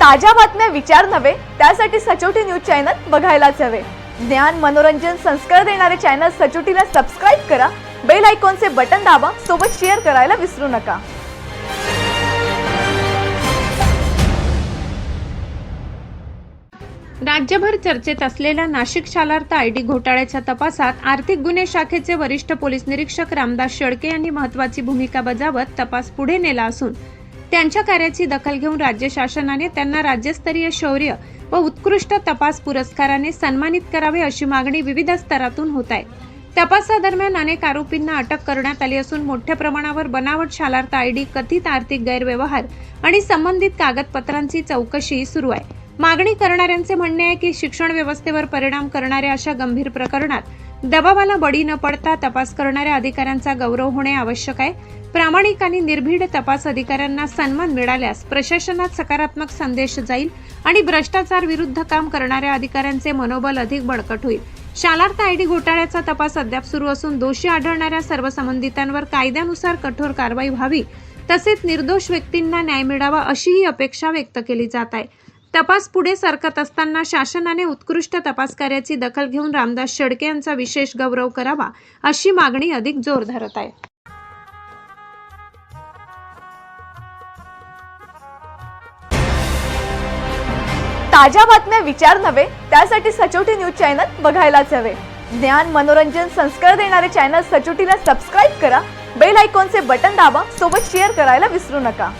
ताज्या बातम्या विचार नव्हे त्यासाठी सचोटी न्यूज चॅनल बघायलाच हवे। ज्ञान मनोरंजन संस्कार देणारे चॅनल सचोटीला सबस्क्राइब करा, बेल आयकॉनचे बटन दाबा, सोबत शेअर करायला विसरू नका। राज्यभर चर्चेत असलेल्या नाशिक शालार्थ आयडी घोटाळ्याच्या तपासात आर्थिक गुन्हे शाखेचे वरिष्ठ पोलीस निरीक्षक रामदास शेळके यांनी महत्त्वाची भूमिका बजावत तपास पुढे नेला असून त्यांच्या कार्याची दखल घेऊन राज्य शासनाने त्यांना राज्यस्तरीय शौर्य व उत्कृष्ट तपास पुरस्काराने सन्मानित करावे अशी मागणी विविध स्तरातून होत आहे। तपासादरम्यान अनेक आरोपींना अटक करण्यात आली असून मोठ्या प्रमाणावर बनावट शालार्थ आयडी, कथित आर्थिक गैरव्यवहार आणि संबंधित कागदपत्रांची चौकशी सुरू आहे। मागणी करणाऱ्यांचे म्हणणे आहे की शिक्षण व्यवस्थेवर परिणाम करणाऱ्या अशा गंभीर प्रकरणात दबावाला बळी न पडता तपास करणाऱ्या अधिकाऱ्यांचा गौरव होणे आवश्यक आहे। प्रामाणिक आणि निर्भीड तपास अधिकाऱ्यांना सन्मान मिळाल्यास प्रशासनात सकारात्मक संदेश जाईल आणि भ्रष्टाचार विरुद्ध काम करणाऱ्या अधिकाऱ्यांचे मनोबल अधिक बळकट होईल। शालार्थ आयडी घोटाळ्याचा तपास अद्याप सुरू असून दोषी आढळणाऱ्या सर्व संबंधितांवर कायद्यानुसार कठोर कारवाई व्हावी, तसेच निर्दोष व्यक्तींना न्याय मिळावा अशीही अपेक्षा व्यक्त केली जात आहे। तपास पुढे सरकत असताना शासनाने उत्कृष्ट तपास कार्याची दखल घेऊन रामदास शेळके यांचा विशेष गौरव करावा अशी मागणी अधिक जोर धरत आहे। ताज्या बातम्या विचार नव्हे त्यासाठी सचोटी न्यूज चॅनल बघायलाच हवे। ज्ञान मनोरंजन संस्कार देणारे चॅनल सचोटीला सबस्क्राइब करा, बेल आयकॉनचे बटन दाबा, सोबत शेअर करायला विसरू नका।